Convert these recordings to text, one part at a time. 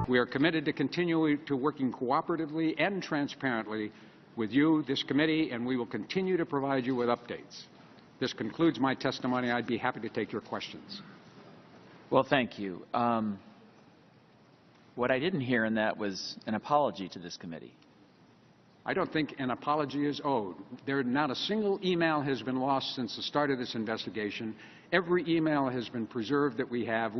We are committed to continue to working cooperatively and transparently with you, this committee, and we will continue to provide you with updates. This concludes my testimony. I'd be happy to take your questions. Well, thank you. What I didn't hear in that was an apology to this committee. I don't think an apology is owed. Not a single email has been lost since the start of this investigation. Every email has been preserved that we have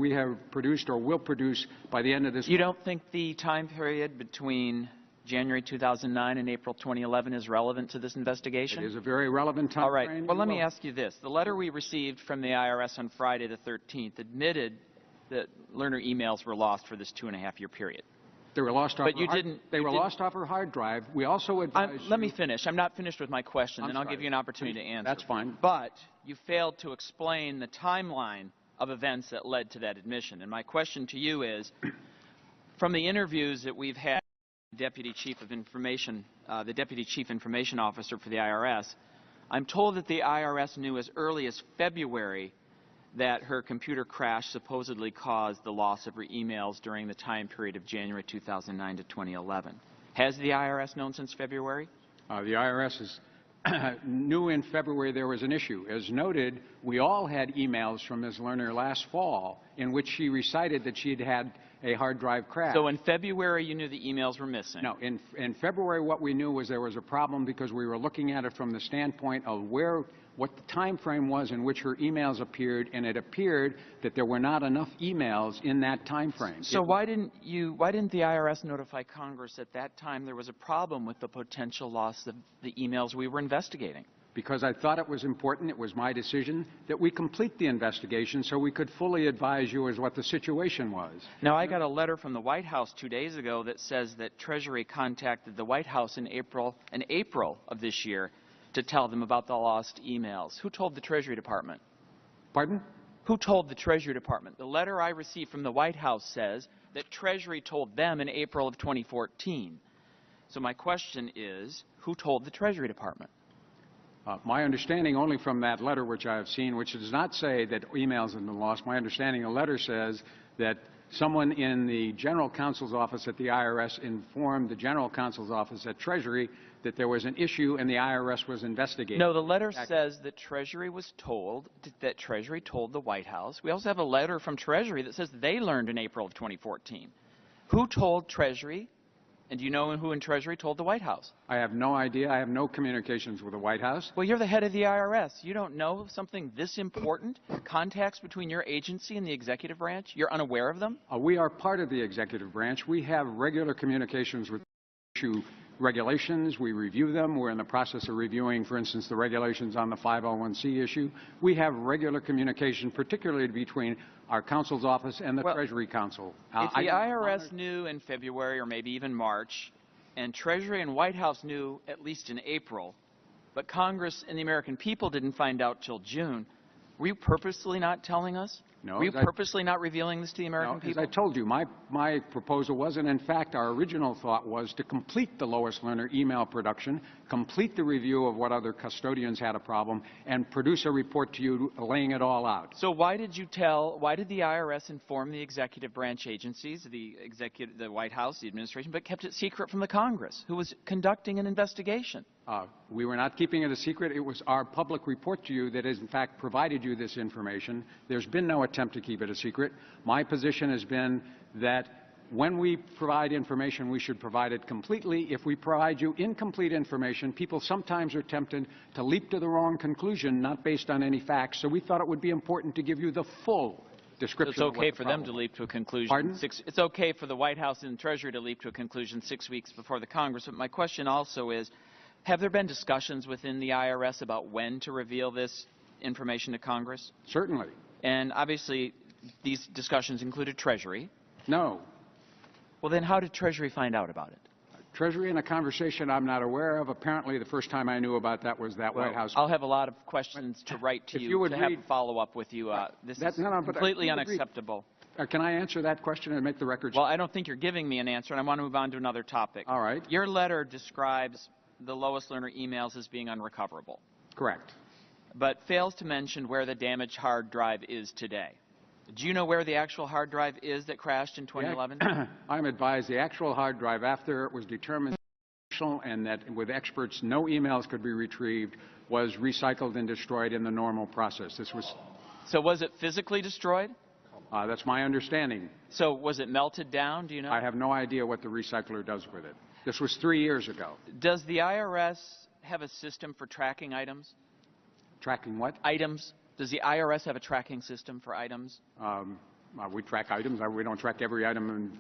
produced or will produce by the end of this month. You don't think the time period between January 2009 and April 2011 is relevant to this investigation? It is a very relevant time frame. All right. Well, let me ask you this. The letter we received from the IRS on Friday the 13th admitted that learner emails were lost for this 2.5-year period. They were lost off. But you didn't. They were lost off her hard drive. We also advised. Let me finish. I'm not finished with my question, and I'll give you an opportunity to answer. That's fine. But you failed to explain the timeline of events that led to that admission. And my question to you is, from the interviews that we've had, the Deputy Chief Information Officer for the IRS, I'm told that the IRS knew as early as February that her computer crash supposedly caused the loss of her emails during the time period of January 2009 to 2011. Has the IRS known since February? The IRS knew in February there was an issue. As noted, we all had emails from Ms. Lerner last fall in which she recited that she had had a hard drive crash. So in February you knew the emails were missing? No. In February what we knew was there was a problem because we were looking at it from the standpoint of what the time frame was in which her emails appeared, and it appeared that there were not enough emails in that time frame. So why didn't the IRS notify Congress at that time there was a problem with the potential loss of the emails we were investigating? Because I thought it was important, it was my decision, that we complete the investigation so we could fully advise you as what the situation was. Now, I got a letter from the White House 2 days ago that says that Treasury contacted the White House in April of this year to tell them about the lost emails. Who told the Treasury Department? Pardon? Who told the Treasury Department? The letter I received from the White House says that Treasury told them in April of 2014. So my question is, who told the Treasury Department? My understanding only from that letter which I have seen, which does not say that emails have been lost, my understanding the letter says that someone in the General Counsel's office at the IRS informed the General Counsel's office at Treasury that there was an issue and the IRS was investigating. No, the letter says that Treasury was told, that Treasury told the White House. We also have a letter from Treasury that says they learned in April of 2014. Who told Treasury? And do you know who in Treasury told the White House? I have no idea. I have no communications with the White House. Well, you're the head of the IRS. You don't know something this important? Contacts between your agency and the executive branch? You're unaware of them? We are part of the executive branch. We have regular communications with issue regulations. We review them. We're in the process of reviewing, for instance, the regulations on the 501c issue. We have regular communication, particularly between our counsel's office and the Treasury Counsel. If the IRS knew in February or maybe even March, and Treasury and White House knew at least in April, but Congress and the American people didn't find out till June, were you purposely not telling us? No. Were you purposely not revealing this to the American people? As I told you, my proposal was, and in fact our original thought was to complete the Lois Lerner email production, complete the review of what other custodians had a problem, and produce a report to you laying it all out. So why did the IRS inform the executive branch agencies, the White House, the administration, but kept it secret from the Congress, who was conducting an investigation? We were not keeping it a secret. It was our public report to you that has, in fact, provided you this information. There's been no attempt to keep it a secret. My position has been that when we provide information, we should provide it completely. If we provide you incomplete information, people sometimes are tempted to leap to the wrong conclusion, not based on any facts. So we thought it would be important to give you the full description. So it's okay for them to leap to a conclusion. Pardon? It's okay for the White House and Treasury to leap to a conclusion 6 weeks before the Congress. But my question also is, have there been discussions within the IRS about when to reveal this information to Congress? Certainly. And obviously, these discussions included Treasury. No. Well, then how did Treasury find out about it? Treasury in a conversation I'm not aware of. Apparently, the first time I knew about that was that White House. I'll have a lot of questions to write to you to have a follow-up with you. This is completely unacceptable. Can I answer that question and make the record? Well, I don't think you're giving me an answer, and I want to move on to another topic. All right. Your letter describes the Lois Lerner emails as being unrecoverable. Correct. But fails to mention where the damaged hard drive is today. Do you know where the actual hard drive is that crashed in 2011? I'm advised the actual hard drive, after it was determined and that with experts no emails could be retrieved, was recycled and destroyed in the normal process. This was. So was it physically destroyed? That's my understanding. So was it melted down? Do you know? I have no idea what the recycler does with it. This was 3 years ago. Does the IRS have a system for tracking items? Tracking what? Items. Does the IRS have a tracking system for items? We track items. We don't track every item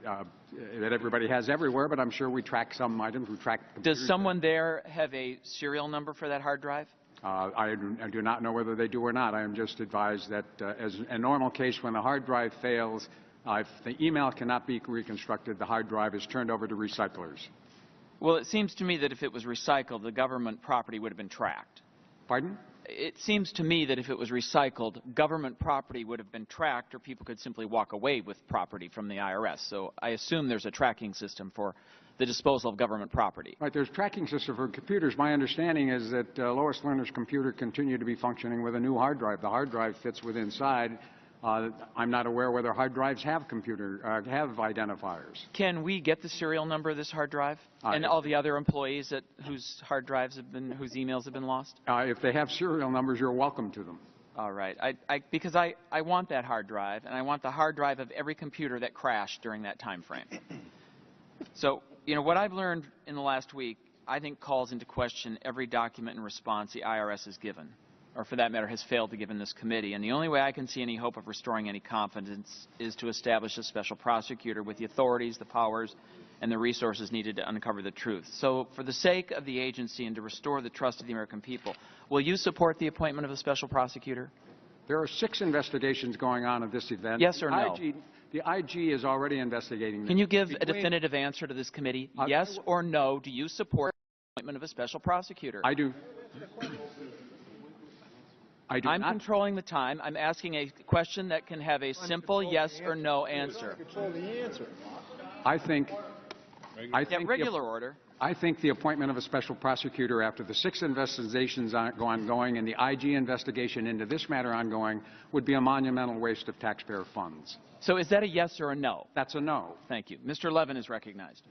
that everybody has everywhere, but I'm sure we track some items. We track. Does someone there have a serial number for that hard drive? I do not know whether they do or not. I am just advised that as a normal case, when the hard drive fails, if the email cannot be reconstructed, the hard drive is turned over to recyclers. Well, it seems to me that if it was recycled, the government property would have been tracked. Pardon? It seems to me that if it was recycled, government property would have been tracked, or people could simply walk away with property from the IRS. So I assume there's a tracking system for the disposal of government property. Right, there's a tracking system for computers. My understanding is that Lois Lerner's computer continued to be functioning with a new hard drive. The hard drive fits with inside. I'm not aware whether hard drives have have identifiers. Can we get the serial number of this hard drive and all the other employees whose hard drives have been, whose emails have been lost? If they have serial numbers, you're welcome to them. All right. Because I want that hard drive, and I want the hard drive of every computer that crashed during that time frame. So, you know, what I've learned in the last week, I think calls into question every document and response the IRS has given, or for that matter has failed to give in this committee. And the only way I can see any hope of restoring any confidence is to establish a special prosecutor with the authorities, the powers, and the resources needed to uncover the truth. So for the sake of the agency and to restore the trust of the American people, will you support the appointment of a special prosecutor? There are 6 investigations going on at this event. Yes or no? The IG is already investigating them. Can you give a definitive answer to this committee? Yes or no, do you support the appointment of a special prosecutor? I do. I'm controlling the time. I'm asking a question that can have a simple yes or no answer. I think regular order. I think the appointment of a special prosecutor after the 6 investigations ongoing and the IG investigation into this matter ongoing would be a monumental waste of taxpayer funds. So is that a yes or a no? That's a no. Thank you. Mr. Levin is recognized.